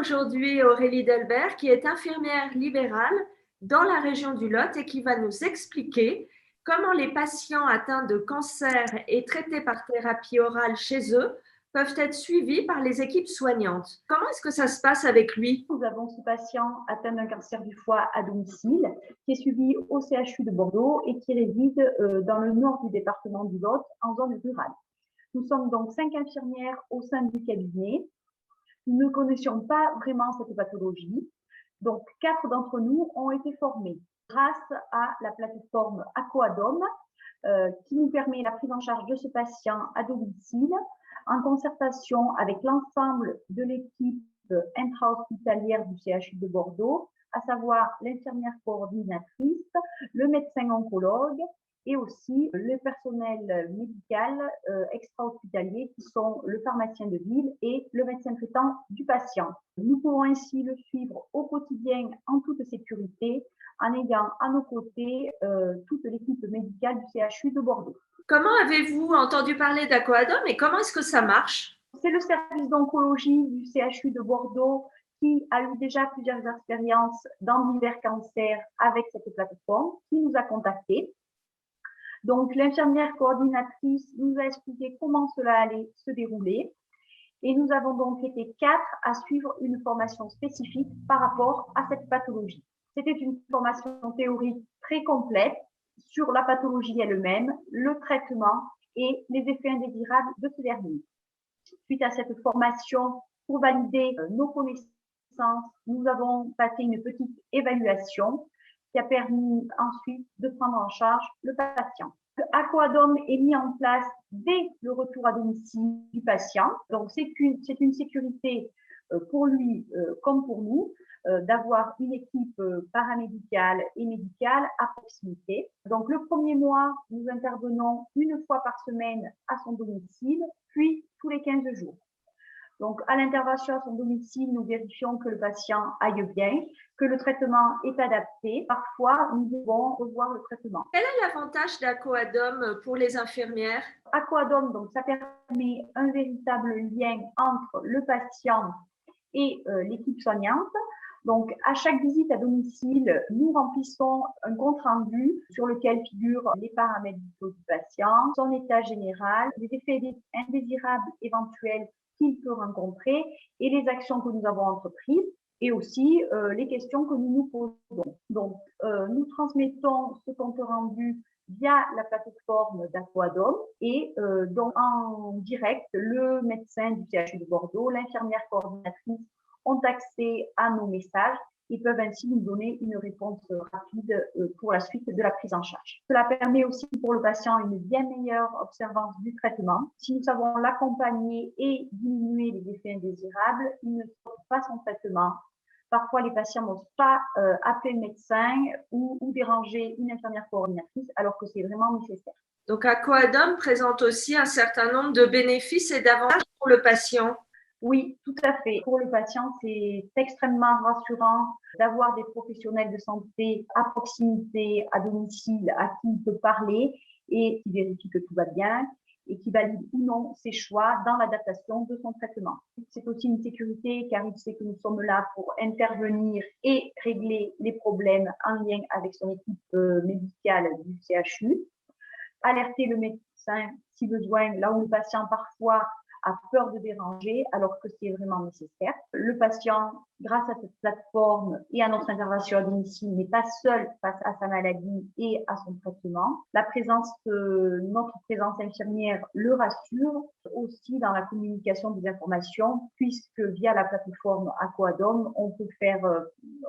aujourd'hui Aurélie Delbert, qui est infirmière libérale dans la région du Lot et qui va nous expliquer comment les patients atteints de cancer et traités par thérapie orale chez eux peuvent être suivis par les équipes soignantes. Comment est-ce que ça se passe avec lui? Nous avons ce patient atteint d'un cancer du foie à domicile qui est suivi au CHU de Bordeaux et qui réside dans le nord du département du Lot, en zone rurale. Nous sommes donc 5 infirmières au sein du cabinet. Nous ne connaissions pas vraiment cette pathologie. Donc, 4 d'entre nous ont été formés grâce à la plateforme Aquadome qui nous permet la prise en charge de ce patient à domicile en concertation avec l'ensemble de l'équipe intra-hospitalière du CHU de Bordeaux, à savoir l'infirmière coordinatrice, le médecin oncologue et aussi le personnel médical extra-hospitalier qui sont le pharmacien de ville et le médecin traitant du patient. Nous pouvons ainsi le suivre au quotidien en toute sécurité en ayant à nos côtés toute l'équipe médicale du CHU de Bordeaux. Comment avez-vous entendu parler d'Aquadome et comment est-ce que ça marche? C'est le service d'oncologie du CHU de Bordeaux qui a eu déjà plusieurs expériences dans divers cancers avec cette plateforme, qui nous a contactés. Donc, l'infirmière coordinatrice nous a expliqué comment cela allait se dérouler. Et nous avons donc été 4 à suivre une formation spécifique par rapport à cette pathologie. C'était une formation théorique très complète sur la pathologie elle-même, le traitement et les effets indésirables de ce dernier. Suite à cette formation, pour valider nos connaissances, nous avons passé une petite évaluation qui a permis ensuite de prendre en charge le patient. Aquadome est mis en place dès le retour à domicile du patient. Donc, c'est une sécurité pour lui comme pour nous d'avoir une équipe paramédicale et médicale à proximité. Donc, le premier mois, nous intervenons une fois par semaine à son domicile, puis tous les 15 jours. Donc, à l'intervention à son domicile, nous vérifions que le patient aille bien, que le traitement est adapté. Parfois, nous devons revoir le traitement. Quel est l'avantage d'Aquadome pour les infirmières? Aquadome, donc, ça permet un véritable lien entre le patient et l'équipe soignante. Donc, à chaque visite à domicile, nous remplissons un compte-rendu sur lequel figurent les paramédicaux du patient, son état général, les effets indésirables éventuels qu'il peut rencontrer et les actions que nous avons entreprises et aussi les questions que nous nous posons. Donc, nous transmettons ce compte-rendu via la plateforme d'Aquadome et donc en direct, le médecin du CHU de Bordeaux, l'infirmière coordinatrice ont accès à nos messages et peuvent ainsi nous donner une réponse rapide pour la suite de la prise en charge. Cela permet aussi pour le patient une bien meilleure observance du traitement. Si nous savons l'accompagner et diminuer les effets indésirables, il ne stoppe pas son traitement. Parfois, les patients n'osent pas appeler le médecin ou déranger une infirmière coordinatrice alors que c'est vraiment nécessaire. Donc, Aquadome présente aussi un certain nombre de bénéfices et d'avantages pour le patient. Oui, tout à fait. Pour le patient, c'est extrêmement rassurant d'avoir des professionnels de santé à proximité, à domicile, à qui il peut parler et qui vérifie que tout va bien et qui valide ou non ses choix dans l'adaptation de son traitement. C'est aussi une sécurité car il sait que nous sommes là pour intervenir et régler les problèmes en lien avec son équipe médicale du CHU, alerter le médecin si besoin, là où le patient parfois a peur de déranger alors que c'est vraiment nécessaire. Le patient, grâce à cette plateforme et à notre intervention à domicile, n'est pas seul face à sa maladie et à son traitement. Notre présence infirmière le rassure aussi dans la communication des informations puisque via la plateforme Aquadome, on peut faire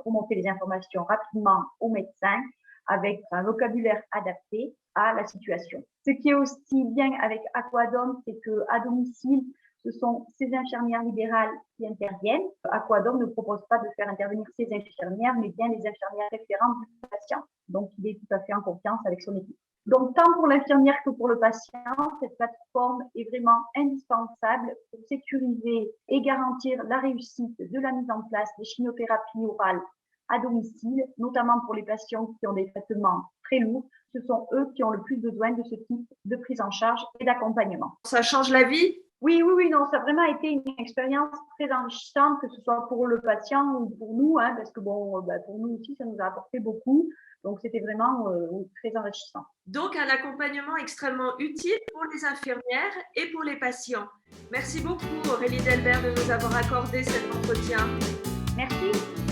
remonter les informations rapidement au médecin avec un vocabulaire adapté à la situation. Ce qui est aussi bien avec Aquadome, c'est qu'à domicile, ce sont ces infirmières libérales qui interviennent. Aquadome ne propose pas de faire intervenir ces infirmières, mais bien les infirmières référentes du patient. Donc, il est tout à fait en confiance avec son équipe. Donc, tant pour l'infirmière que pour le patient, cette plateforme est vraiment indispensable pour sécuriser et garantir la réussite de la mise en place des chimiothérapies orales à domicile, notamment pour les patients qui ont des traitements très lourds. Ce sont eux qui ont le plus besoin de ce type de prise en charge et d'accompagnement. Ça change la vie? Oui, non, ça a vraiment été une expérience très enrichissante, que ce soit pour le patient ou pour nous, hein, parce que bon, pour nous aussi, ça nous a apporté beaucoup. Donc, c'était vraiment très enrichissant. Donc, un accompagnement extrêmement utile pour les infirmières et pour les patients. Merci beaucoup, Aurélie Delbert, de nous avoir accordé cet entretien. Merci.